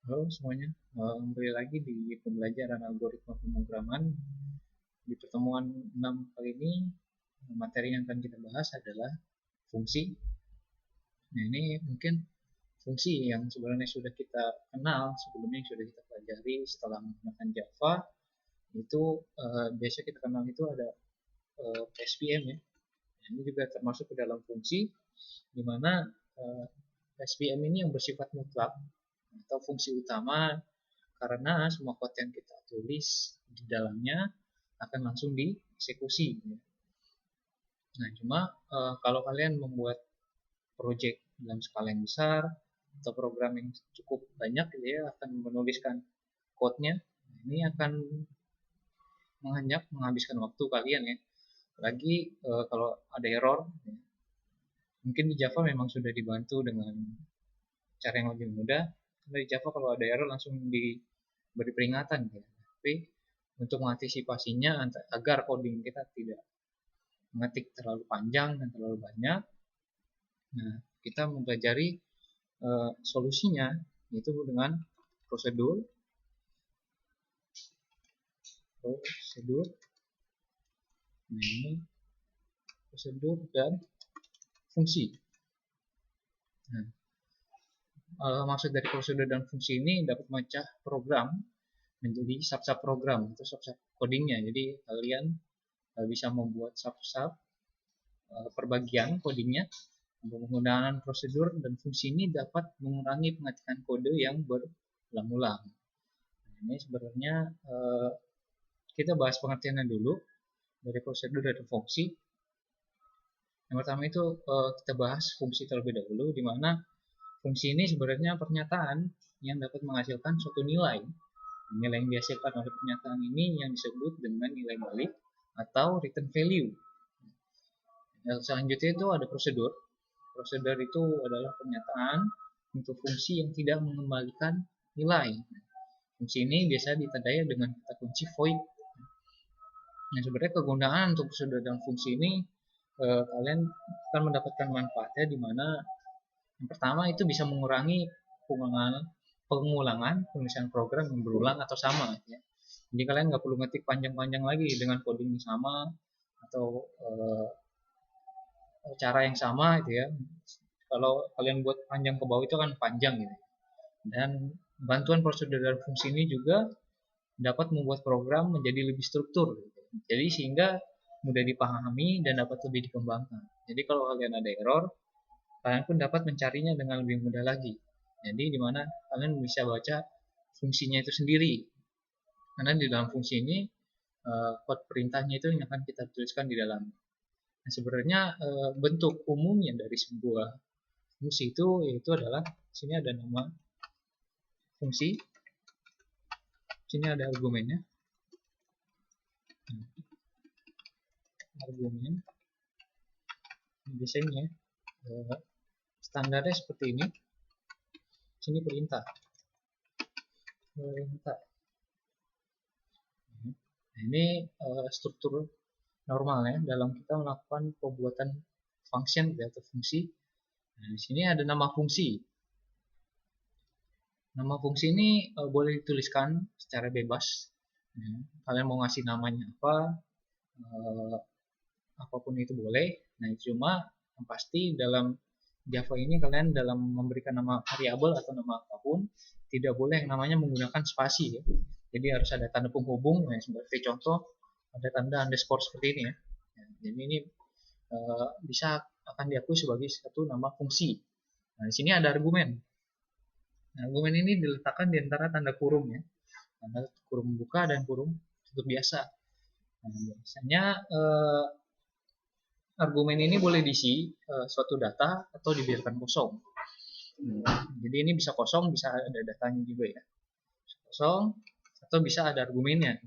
Halo semuanya, kembali lagi di pembelajaran algoritma pemrograman. Di pertemuan 6 kali ini, materi yang akan kita bahas adalah fungsi. Nah, ini mungkin fungsi yang sebenarnya sudah kita kenal sebelumnya, yang sudah kita pelajari setelah menggunakan Java. Itu biasa kita kenal itu ada SVM ya. Nah, ini juga termasuk ke dalam fungsi, di mana SVM ini yang bersifat mutlak atau fungsi utama karena semua kode yang kita tulis di dalamnya akan langsung dieksekusi. Nah, cuma kalau kalian membuat project dalam skala yang besar atau program yang cukup banyak, ya akan menuliskan code-nya. Ini akan menghabiskan waktu kalian ya. Lagi kalau ada error, mungkin di Java memang sudah dibantu dengan cara yang lebih mudah. Karena di Java kalau ada error langsung diberi peringatan ya. Tapi untuk mengantisipasinya agar coding kita tidak mengetik terlalu panjang dan terlalu banyak, nah kita mempelajari solusinya yaitu dengan prosedur, nah ini prosedur dan fungsi. Nah, maksud dari prosedur dan fungsi ini dapat memecah program menjadi sub-sub program atau sub-sub codingnya. Jadi kalian bisa membuat sub-sub perbagian codingnya. Penggunaan prosedur dan fungsi ini dapat mengurangi pengetikan kode yang berulang-ulang. Nah, ini sebenarnya kita bahas pengertiannya dulu dari prosedur dan fungsi. Yang pertama itu kita bahas fungsi terlebih dahulu, di mana fungsi ini sebenarnya pernyataan yang dapat menghasilkan suatu nilai. Nilai yang dihasilkan oleh pernyataan ini yang disebut dengan nilai balik atau return value. Yang selanjutnya itu ada prosedur. Prosedur itu adalah pernyataan untuk fungsi yang tidak mengembalikan nilai. Fungsi ini biasa ditandai dengan kata kunci void. Nah, sebenarnya kegunaan untuk prosedur dan fungsi ini kalian akan mendapatkan manfaatnya, di mana yang pertama itu bisa mengurangi pengulangan penulisan program yang berulang atau sama ya. Jadi kalian nggak perlu ngetik panjang-panjang lagi dengan coding yang sama atau cara yang sama gitu ya. Kalau kalian buat panjang ke bawah itu kan panjang gitu. Dan bantuan prosedur dan fungsi ini juga dapat membuat program menjadi lebih struktur gitu. Jadi sehingga mudah dipahami dan dapat lebih dikembangkan. Jadi kalau kalian ada error, kalian pun dapat mencarinya dengan lebih mudah lagi. Jadi di mana kalian bisa baca fungsinya itu sendiri. Karena di dalam fungsi ini kode perintahnya itu yang akan kita tuliskan di dalam. Nah, sebenarnya bentuk umumnya dari sebuah fungsi itu yaitu adalah sini ada nama fungsi, sini ada argumennya. Argumen biasanya standarnya seperti ini. Sini perintah. Nah, ini struktur normalnya dalam kita melakukan pembuatan function atau fungsi. Nah, di sini ada nama fungsi. Nama fungsi ini boleh dituliskan secara bebas. Kalian mau ngasih namanya apa, apapun itu boleh. Nah, cuma yang pasti dalam Java ini kalian dalam memberikan nama variabel atau nama apapun tidak boleh yang namanya menggunakan spasi ya. Jadi harus ada tanda penghubung. Nah, sebagai contoh ada tanda underscore seperti ini ya. Jadi ini bisa akan diakui sebagai satu nama fungsi. Nah, di sini ada argumen. Nah, argumen ini diletakkan di antara tanda kurung ya. Tanda kurung buka dan kurung tutup biasa. Nah, biasanya argumen ini boleh diisi suatu data atau dibiarkan kosong. Jadi ini bisa kosong, bisa ada datanya juga ya. Kosong atau bisa ada argumennya.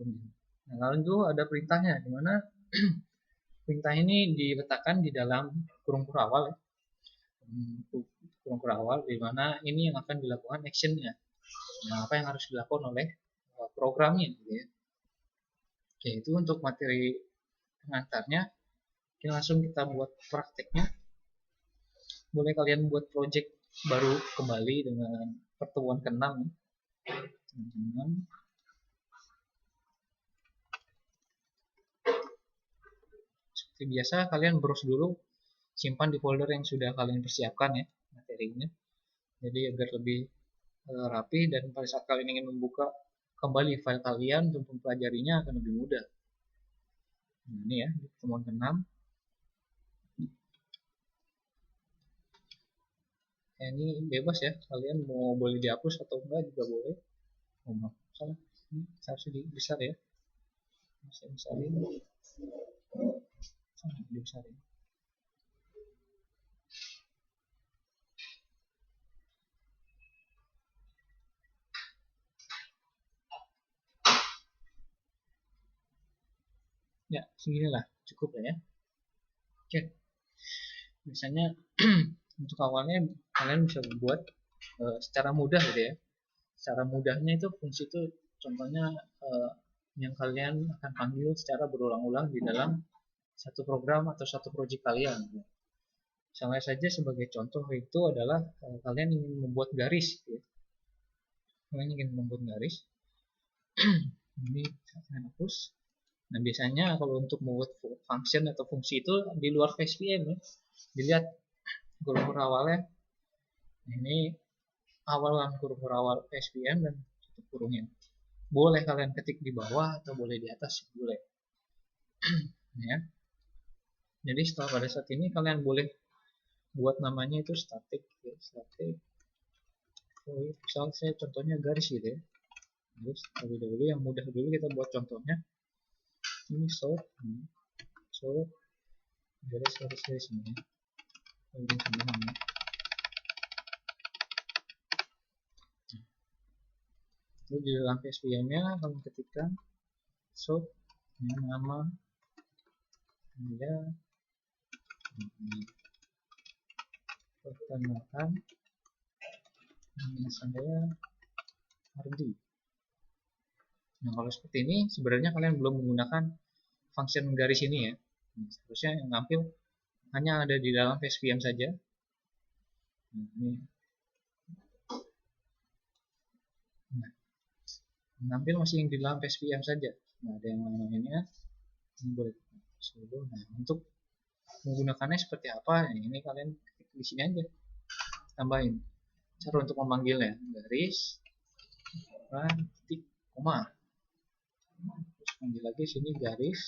Nah, lalu itu ada perintahnya, di mana perintah ini diletakkan di dalam kurung kurawal ya. Kurung kurawal di mana ini yang akan dilakukan actionnya. Nah, apa yang harus dilakukan oleh programnya gitu ya. Oke, itu untuk materi pengantarnya. Oke, langsung kita buat prakteknya. boleh kalian buat project baru kembali dengan pertemuan ke-6 teman-teman. Seperti biasa kalian browse dulu, simpan di folder yang sudah kalian persiapkan ya materinya, jadi agar lebih rapi dan pada saat kalian ingin membuka kembali file kalian untuk mempelajarinya akan lebih mudah. Nah, ini ya pertemuan ke-6. Ya, ini bebas ya, kalian mau boleh dihapus atau enggak juga boleh. Oh maaf, salah, ini harusnya besar ya, saya besarin, salah dibesarin. Ya, seginilah cukup ya. Oke, biasanya untuk awalnya kalian bisa membuat secara mudah gitu ya. Secara mudahnya itu fungsi itu contohnya yang kalian akan panggil secara berulang-ulang di dalam satu program atau satu project kalian. Misalnya saja sebagai contoh itu adalah kalian ingin membuat garis gitu ya. Kalian ingin membuat garis. Ini saya hapus. Nah, biasanya kalau untuk membuat function atau fungsi itu di luar VSPM ya. Dilihat huruf awalnya. Ini awalan huruf awal VSPM dan tutup kurungnya. Boleh kalian ketik di bawah atau boleh di atas, boleh. Ya. Jadi setelah pada saat ini kalian boleh buat namanya itu static ya, static. Misal saya contohnya garis gitu ya. Terus terlebih dahulu yang mudah dulu kita buat contohnya. Ini short garis ini ya. Ini sebenarnya. Lalu di dalam SVM-nya kalian ketikkan short nama Anda perkenalkan nama saya Ardi. Nah, kalau seperti ini sebenarnya kalian belum menggunakan function garis ini ya. Seharusnya yang tampil hanya ada di dalam SVM saja. Nah, ini tampil masih yang di dalam SVM saja. Nah, ada yang lainnya ini boleh solo. Nah, untuk menggunakannya seperti apa? Nah, ini kalian klik di sini aja. Tambahin cara untuk memanggilnya, garis titik koma. Terus panggil lagi sini garis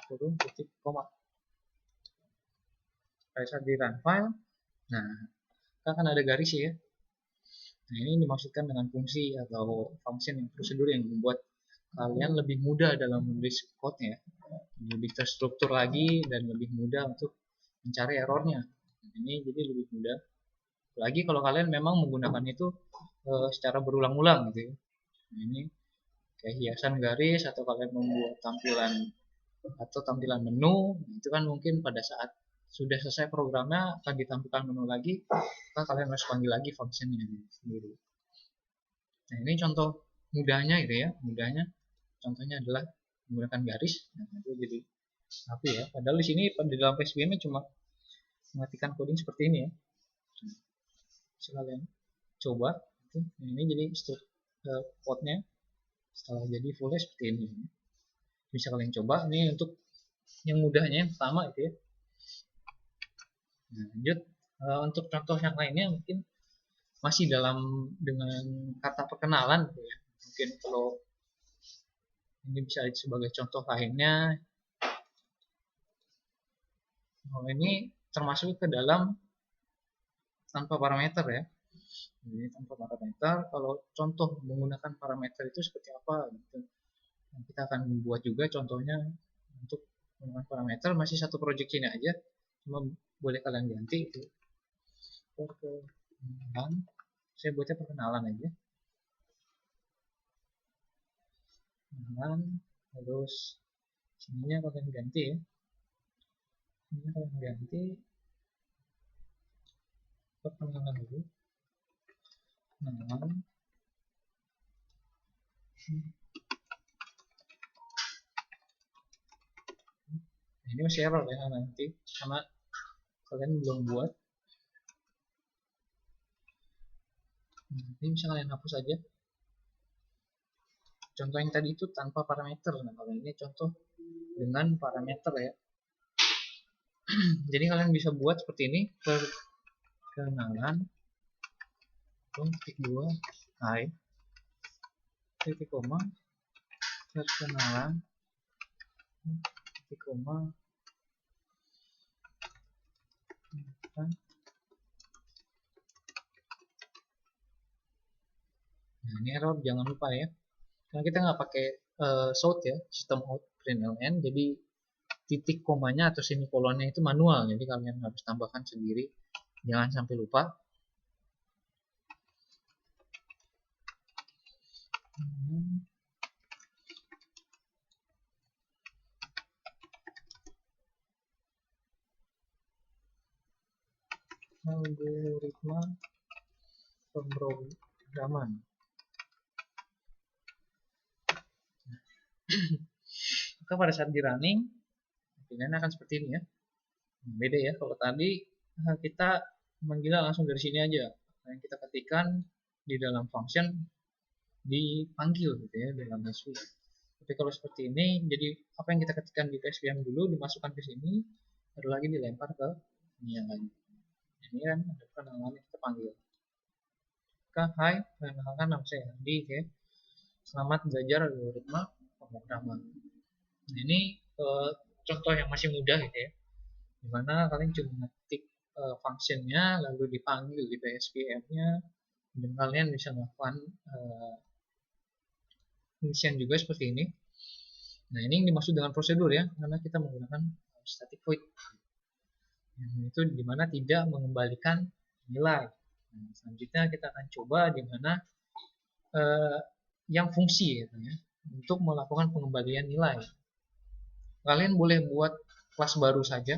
turun titik koma. Pada saat di run file, nah akan ada garis ya. Nah, ini dimaksudkan dengan fungsi atau function yang prosedur yang membuat kalian lebih mudah dalam menulis code-nya, lebih terstruktur lagi dan lebih mudah untuk mencari errornya. Ini jadi lebih mudah. Lagi kalau kalian memang menggunakan itu secara berulang-ulang gitu ya. Nah, ini kayak hiasan garis atau kalian membuat tampilan atau tampilan menu, itu kan mungkin pada saat sudah selesai programnya akan ditampilkan menu lagi, maka kalian harus panggil lagi functionnya sendiri. Nah, ini contoh mudahnya gitu ya, mudahnya contohnya adalah menggunakan garis. Nah, itu jadi rapi ya. Padahal di sini di dalam PSBM cuma mengetikkan coding seperti ini ya. Kalian coba. Nah, ini jadi code-nya setelah jadi full seperti ini. Bisa kalian coba. Ini untuk yang mudahnya yang pertama itu ya. Nah, lanjut untuk contoh yang lainnya mungkin masih dengan kata perkenalan gitu ya. Mungkin kalau ini bisa sebagai contoh lainnya. Ini termasuk ke dalam tanpa parameter ya. Jadi tanpa parameter, kalau contoh menggunakan parameter itu seperti apa gitu. Nah, kita akan membuat juga contohnya untuk menggunakan parameter, masih satu project ini aja, cuma boleh kalian ganti itu. Perkenalan, saya buatnya perkenalan aja. Perkenalan, terus sininya kalian ganti ya. Sininya kalian ganti perkenalan dulu. Perkenalan. Ini masih error ya nanti, karena kalian belum buat. Ini bisa kalian hapus aja. Contoh yang tadi itu tanpa parameter. Nah, kalau ini contoh dengan parameter ya. Jadi kalian bisa buat seperti ini, perkenalan, titik 2, hai, titik koma, perkenalan, titik koma, nah ini error, jangan lupa ya, karena kita nggak pakai south ya, sistem out println, jadi titik komanya atau semikolonnya itu manual, jadi kalian harus tambahkan sendiri, jangan sampai lupa. Algoritma pemrograman. Maka pada saat di running, pilihannya akan seperti ini ya. Beda ya, kalau tadi kita menggila langsung dari sini aja. Yang kita ketikkan di dalam function dipanggil gitu ya dalam SVM. Tapi kalau seperti ini, jadi apa yang kita ketikkan di SVM dulu dimasukkan ke sini, baru lagi dilempar ke ini yang lain. Ini kan ada kenalan yang kita panggil. Hai, perkenalkan nama saya Andi, oke. Selamat belajar algoritma pemrograman. Nah, ini contoh yang masih mudah gitu ya, dimana kalian cuma ngetik functionnya lalu dipanggil di PSVM-nya, dan kalian bisa melakukan pengisian juga seperti ini. Nah, ini yang dimaksud dengan prosedur ya, karena kita menggunakan static void. Itu dimana tidak mengembalikan nilai. Nah, selanjutnya kita akan coba dimana yang fungsi gitu ya, untuk melakukan pengembalian nilai. Kalian boleh buat kelas baru saja,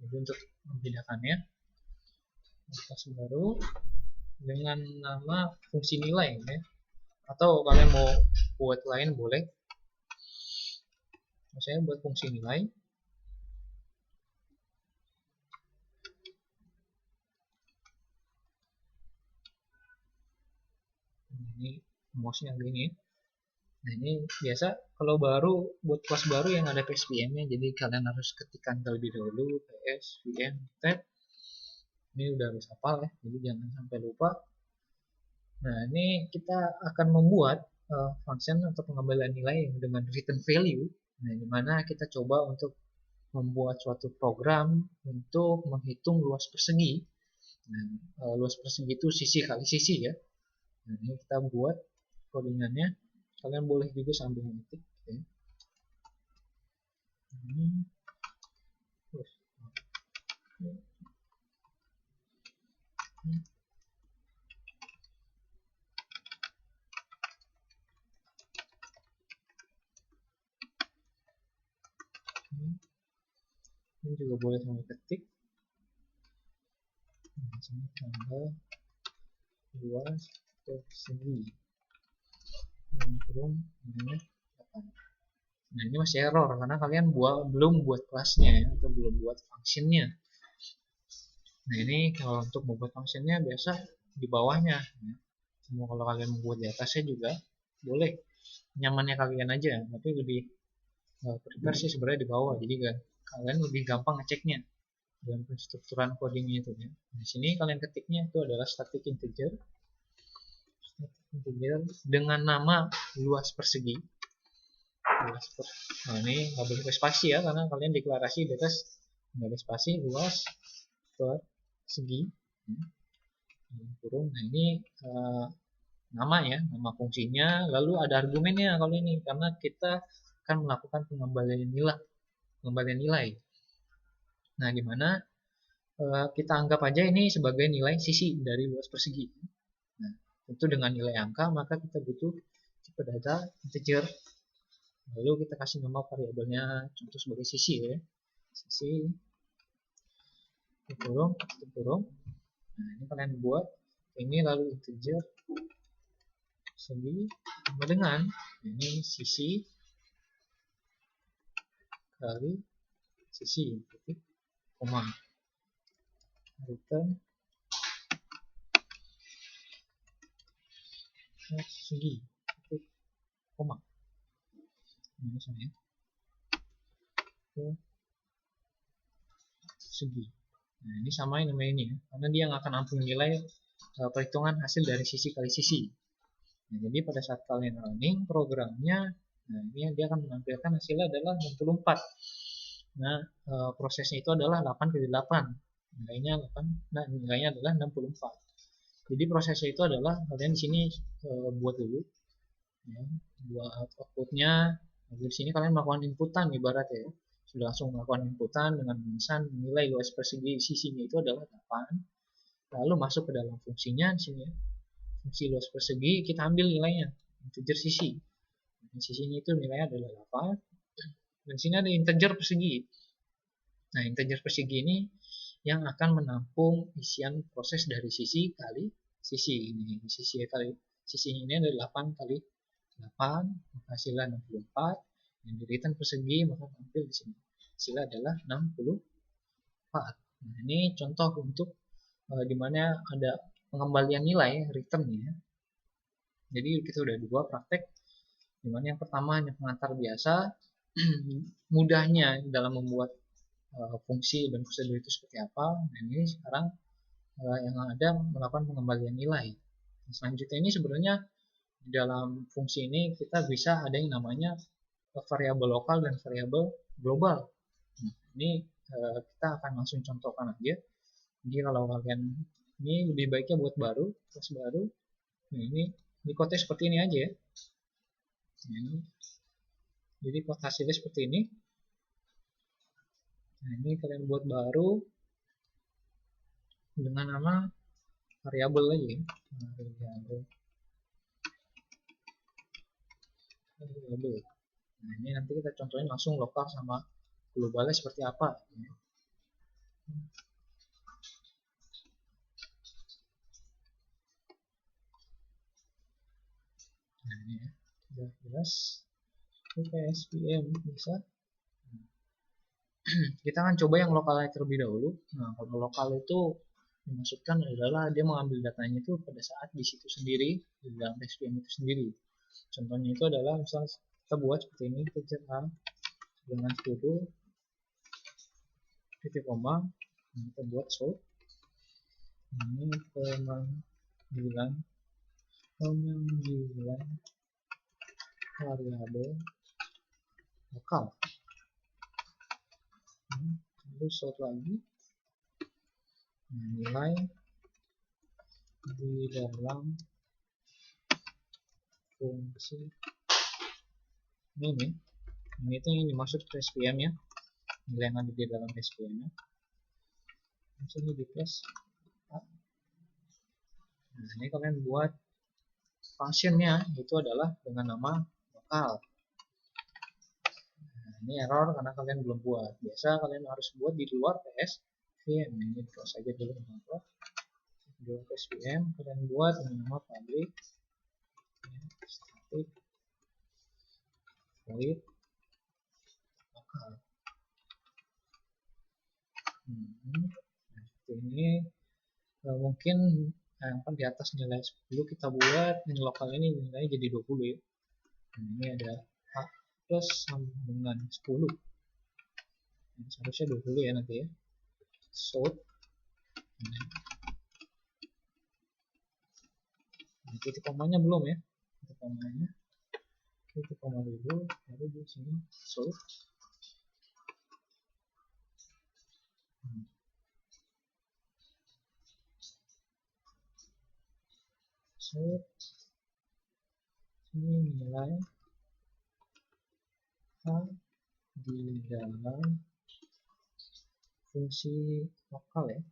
jadi untuk membedakannya, kelas baru dengan nama fungsi nilai ya. Atau kalian mau buat lain boleh. Saya buat fungsi nilai. Ini mouse-nya begini. Nah, ini biasa kalau baru buat kelas baru yang ada PSVM-nya, jadi kalian harus ketikkan terlebih dahulu PSVM tab. Ini udah harus hafal ya, jadi jangan sampai lupa. Nah, ini kita akan membuat function atau pengembalian nilai dengan return value. Nah, dimana kita coba untuk membuat suatu program untuk menghitung luas persegi. Nah, luas persegi itu sisi kali sisi ya. Nah, ini kita buat codingannya. Kalian boleh juga sambil ngetik. Ya. Ini. Ini juga boleh sambil ketik. Sini tambah luas persegi. Dan kurung ini 8. Nah, ini masih error karena kalian belum buat kelasnya ya, atau belum buat functionnya. Nah, ini kalau untuk membuat functionnya biasa di bawahnya ya. Semua kalau kalian membuat di atasnya juga boleh, nyamannya kalian aja, tapi lebih prefer sih sebenarnya di bawah, jadi kalian lebih gampang ngeceknya dalam penstrukturan codingnya itu ya. Di sini kalian ketiknya itu adalah static integer dengan nama luas persegi. Nah, ini nggak boleh spasi ya, karena kalian deklarasi di atas nggak ada spasi, luas persegi kurung. Nah, ini nama ya, nama fungsinya, lalu ada argumennya kalau ini, karena kita akan melakukan pengembalian nilai. Nah, dimana kita anggap aja ini sebagai nilai sisi dari luas persegi. Nah, tentu dengan nilai angka, maka kita butuh tipe data integer. Lalu kita kasih nama variabelnya, contoh sebagai sisi ya, sisi kurung. Nah, ini kalian buat ini lalu integer segi sama dengan ini sisi kali sisi titik koma. return segi titik koma ini misalnya ke segi. Nah ini sama yang namanya ini ya, karena dia yang akan nampung nilai perhitungan hasil dari sisi kali sisi. Nah, jadi pada saat kalian running programnya, nah ini dia akan menampilkan hasilnya adalah 64. Nah prosesnya itu adalah 8 kali 8, nilainya 8, nah nilainya adalah 64. Jadi prosesnya itu adalah kalian di sini buat dulu, ya, buat outputnya. Di sini kalian melakukan inputan ibaratnya ya, sudah langsung melakukan inputan dengan memesan nilai luas persegi sisinya itu adalah 8, lalu masuk ke dalam fungsinya di sini ya. Fungsi luas persegi kita ambil nilainya integer sisi, dan sisinya itu nilainya adalah 8, dan sini ada integer persegi. Nah integer persegi ini yang akan menampung isian proses dari sisi kali sisi ini. Sisi kali sisinya ini adalah 8 kali 8, maka hasilnya 64. Yang di return persegi maka tampil di sini hasilnya adalah 64. Nah ini contoh untuk dimana ada pengembalian nilai returnnya. Jadi kita udah dua praktek, dimana yang pertama hanya pengantar biasa, mudahnya dalam membuat fungsi dan prosedur itu seperti apa. Nah ini sekarang yang ada melakukan pengembalian nilai. Nah, selanjutnya ini sebenarnya di dalam fungsi ini kita bisa ada yang namanya variabel lokal dan variabel global. Nah, ini kita akan langsung contohkan aja. Jadi kalau kalian ini lebih baiknya buat baru, kelas baru. Nah ini kodenya seperti ini aja ya. Nah, ini jadi kode hasilnya seperti ini. Nah ini kalian buat baru dengan nama variabel aja ya. Variabel. Nah ini nanti kita contohin langsung lokal sama globalnya seperti apa. Nah ini ya, sudah jelas. SVM bisa. Kita akan coba yang lokalnya terlebih dahulu. Nah kalau lokal itu dimaksudkan adalah dia mengambil datanya itu pada saat di situ sendiri, di dalam SVM itu sendiri. Contohnya itu adalah misalnya kita buat seperti ini, kita dengan sudo titik koma, kita buat sort ini pemanggilan variabel lokal, terus sort lagi nilai di dalam fungsi ini itu yang dimaksud SVM ya, nilai yang ada di dalam SVM nya misalnya di plus. Nah ini kalian buat functionnya itu adalah dengan nama lokal. Nah ini error karena kalian belum buat, biasa kalian harus buat di luar SVM. Ini close saja dulu teman-teman. Di luar SVM kalian buat dengan nama public static void lokal. Nah, seperti ini mungkin kan di atas nilai 10 kita buat yang lokal ini nilainya jadi 20 ya. Nah, ini ada A plus sambungan 10. Nah, seharusnya 20 ya nanti ya. Sort. Nah, titik komanya belum ya. Titik komanya. Titik koma dulu, baru di sini sort. Sort. Ini nilai A di dalam fungsi lokal ya,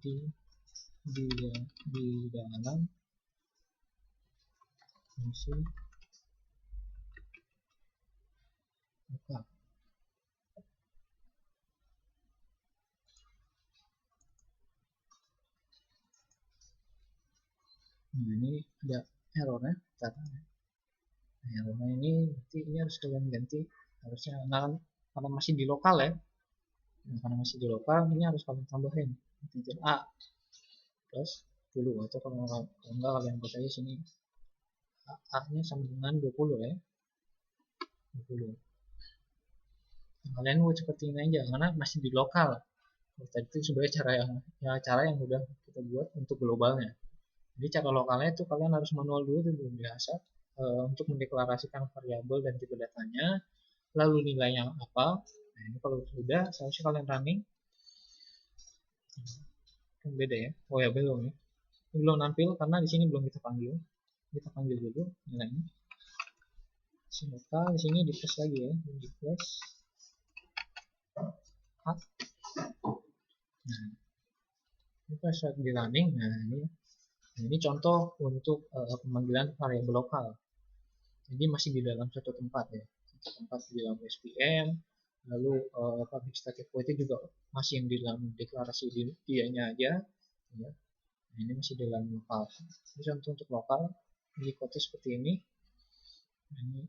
di dalam fungsi lokal. Nah ini ada errornya, nah, errornya ini berarti ini harus kalian ganti, harusnya karena masih di lokal ya. Nah, karena masih di lokal, ini harus kalian tambahin integer a plus 10, atau kalau enggak kalian buat aja sini a nya sama dengan 20 ya, 20. Nah, kalian buat seperti ini aja karena masih di lokal. Tadi itu sebenarnya cara yang udah kita buat untuk globalnya. Jadi cara lokalnya itu kalian harus manual dulu, itu belum biasa, untuk mendeklarasikan variabel dan tipe datanya, lalu nilainya apa. Nah, ini kalau sudah, seharusnya kalian running. Kan beda ya. Oh ya, belum ya. Ini belum nampil karena di sini belum kita panggil. Kita panggil dulu nilainya. Sementara di sini di plus lagi ya, di plus. Nah, ini pas saat di running. Nah, ini contoh untuk pemanggilan variabel lokal. Jadi masih di dalam satu tempat ya, satu tempat di dalam SPM. Lalu public static void juga masih yang di dalam deklarasi dianya aja ya. Nah, ini masih dalam lokal. Ini contoh untuk lokal, di kode seperti ini. Nah, ini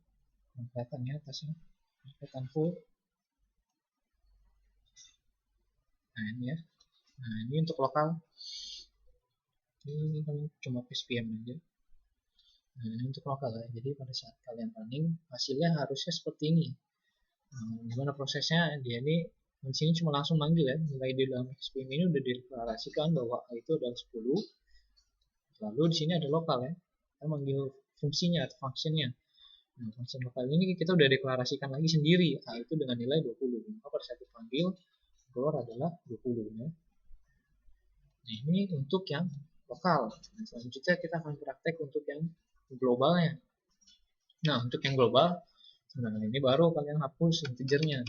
kelihatan ya atasnya, kelihatan full. Nah, ini ya. Nah, ini untuk lokal. Ini kan cuma SPM aja. Nah, ini untuk lokal ya. Jadi pada saat kalian running, hasilnya harusnya seperti ini. Nah, gimana prosesnya? Dia ini di sini cuma langsung manggil ya. Nilai di dalam SPM ini udah dideklarasikan bahwa A itu adalah 10. Lalu di sini ada lokal ya. Kita manggil fungsinya atau functionnya. Nah, function lokal ini kita udah deklarasikan lagi sendiri. A itu dengan nilai 20. Maka pada saat dipanggil, keluar adalah 20 ya. Nah, ini untuk yang lokal. Nah, selanjutnya kita akan praktek untuk yang globalnya. Nah, untuk yang global, sebenarnya ini baru kalian hapus integernya.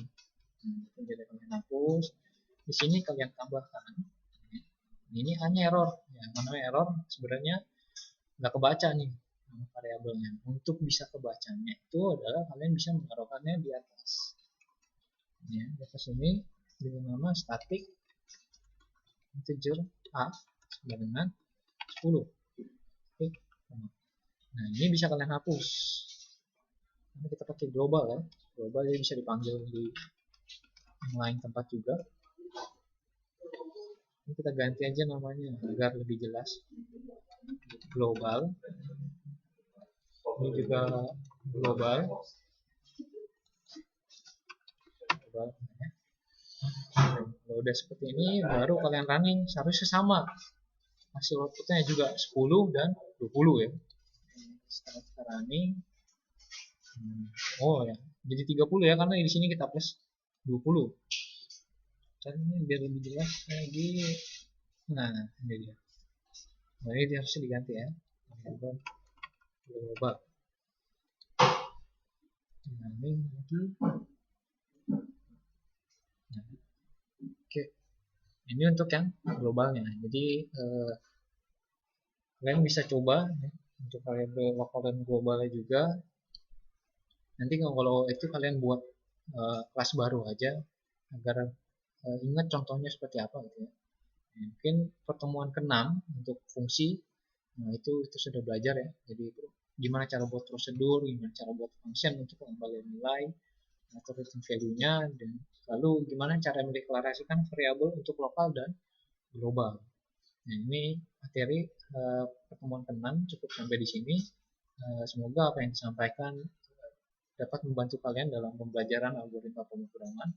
Integer kalian hapus. Di sini kalian tambahkan. Ini hanya error. Ya, namanya error sebenarnya nggak kebaca nih variabelnya. Untuk bisa kebacanya itu adalah kalian bisa menaruhkannya di atas. Ya, di atas ini dengan nama static integer a sama dengan 10. Oke. Nah, ini bisa kalian hapus. Ini kita pakai global ya. Global jadi bisa dipanggil di yang lain tempat juga. Ini kita ganti aja namanya agar lebih jelas. Global. Ini juga global. Global ya. Kalau udah seperti ini, baru kalian running, seharusnya sama. Hasil outputnya juga 10 dan 20 ya. Setelah kita running, oh ya, jadi 30 ya, karena di sini kita plus 20. Caranya biar lebih jelas lagi. Nah, ini dia. Nah, ini harusnya diganti ya. Global. Nah, ini lagi. Nah, oke. Ini untuk yang globalnya. Jadi kalian bisa coba ya, untuk variabel lokal dan globalnya juga. Nanti kalau itu kalian buat kelas baru aja agar ingat contohnya seperti apa gitu ya. Mungkin pertemuan ke-6 untuk fungsi, nah itu sudah belajar ya. Jadi gimana cara buat prosedur, gimana cara buat function untuk pengembalian nilai atau return value-nya, dan lalu gimana cara mendeklarasikan variabel untuk lokal dan global. Nah, ini materi pertemuan ke-6 cukup sampai di sini. Semoga apa yang disampaikan dapat membantu kalian dalam pembelajaran algoritma pemrograman.